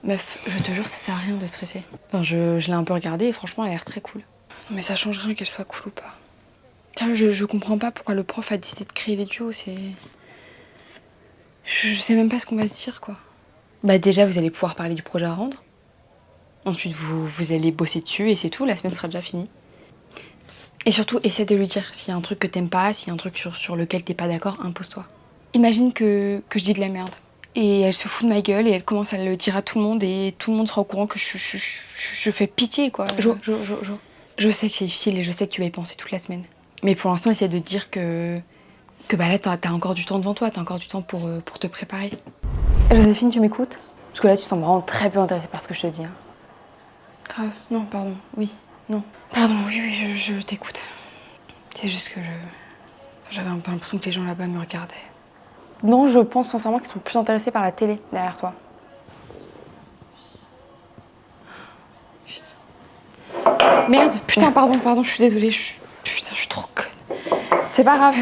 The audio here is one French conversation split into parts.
Meuf, je te jure, ça sert à rien de stresser. Enfin, je l'ai un peu regardée et franchement, elle a l'air très cool. Mais ça change rien qu'elle soit cool ou pas. Tiens, je comprends pas pourquoi le prof a décidé de créer les duos, c'est... Je sais même pas ce qu'on va se dire, quoi. Bah déjà, vous allez pouvoir parler du projet à rendre. Ensuite, vous allez bosser dessus et c'est tout, la semaine sera déjà finie. Et surtout, essaie de lui dire s'il y a un truc que t'aimes pas, s'il y a un truc sur lequel t'es pas d'accord, impose-toi. Imagine que je dis de la merde. Et elle se fout de ma gueule et elle commence à le dire à tout le monde et tout le monde sera au courant que je fais pitié, quoi. Jo. Je sais que c'est difficile et je sais que tu vas y penser toute la semaine. Mais pour l'instant, essaie de te dire que bah là, t'as encore du temps devant toi, t'as encore du temps pour te préparer. Joséphine, tu m'écoutes? Parce que là, tu sembles vraiment très peu intéressée par ce que je te dis. Hein. Grave, non, pardon, oui, non. Pardon, oui, je t'écoute. C'est juste que j'avais un peu l'impression que les gens là-bas me regardaient. Non, je pense sincèrement qu'ils sont plus intéressés par la télé derrière toi. Putain. Merde, putain, pardon, je suis désolée, putain, je suis trop conne. C'est pas grave,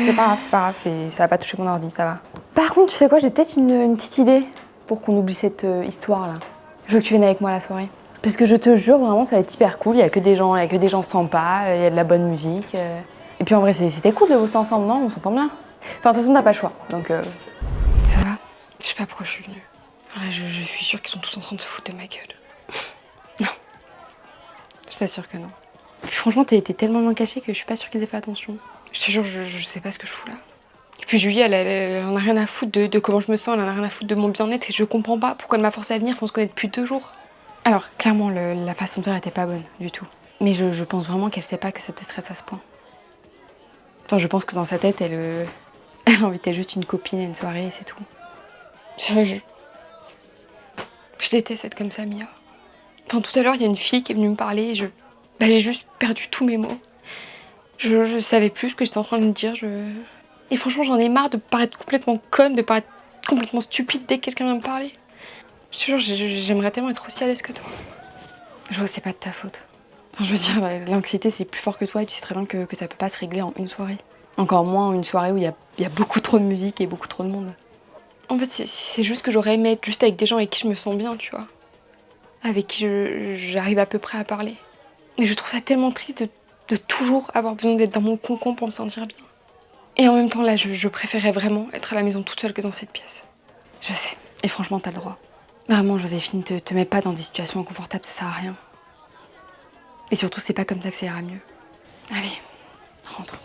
ça va pas toucher mon ordi, ça va. Par contre, tu sais quoi, j'ai peut-être une petite idée pour qu'on oublie cette histoire-là. Je veux que tu viennes avec moi à la soirée. Parce que je te jure, vraiment, ça va être hyper cool, il y a que des gens sympas, il y a de la bonne musique. Et puis en vrai, c'était cool de bosser ensemble, non? On s'entend bien. Enfin, de toute façon, t'as pas le choix, donc... Ça va? Je sais pas pourquoi je suis venue. Enfin, là, je suis sûre qu'ils sont tous en train de se foutre de ma gueule. Non. Je t'assure que non. Franchement, t'es tellement bien cachée que je suis pas sûre qu'ils aient fait attention. Je te jure, je sais pas ce que je fous là. Et puis Julie, elle en a rien à foutre de comment je me sens, elle en a rien à foutre de mon bien-être et je comprends pas pourquoi elle m'a forcé à venir, on se connaît depuis 2 jours. Alors, clairement, la façon de faire était pas bonne du tout. Mais je pense vraiment qu'elle sait pas que ça te stresse à ce point. Enfin, je pense que dans sa tête, elle invitait juste une copine à une soirée et c'est tout. Sérieux, je déteste être comme ça, Mia. Enfin, tout à l'heure, il y a une fille qui est venue me parler et j'ai juste perdu tous mes mots. Je savais plus ce que j'étais en train de me dire. Et franchement, j'en ai marre de paraître complètement conne, de paraître complètement stupide dès que quelqu'un vient me parler. Je te jure, j'aimerais tellement être aussi à l'aise que toi. Je vois, c'est pas de ta faute. Enfin, je veux dire, l'anxiété, c'est plus fort que toi et tu sais très bien que ça peut pas se régler en une soirée. Encore moins une soirée où il y a beaucoup trop de musique et beaucoup trop de monde. En fait, c'est juste que j'aurais aimé être juste avec des gens avec qui je me sens bien, tu vois. Avec qui j'arrive à peu près à parler. Mais je trouve ça tellement triste de toujours avoir besoin d'être dans mon cocon pour me sentir bien. Et en même temps, là, je préférais vraiment être à la maison toute seule que dans cette pièce. Je sais. Et franchement, t'as le droit. Vraiment, Joséphine, te mets pas dans des situations inconfortables, ça sert à rien. Et surtout, c'est pas comme ça que ça ira mieux. Allez, rentre.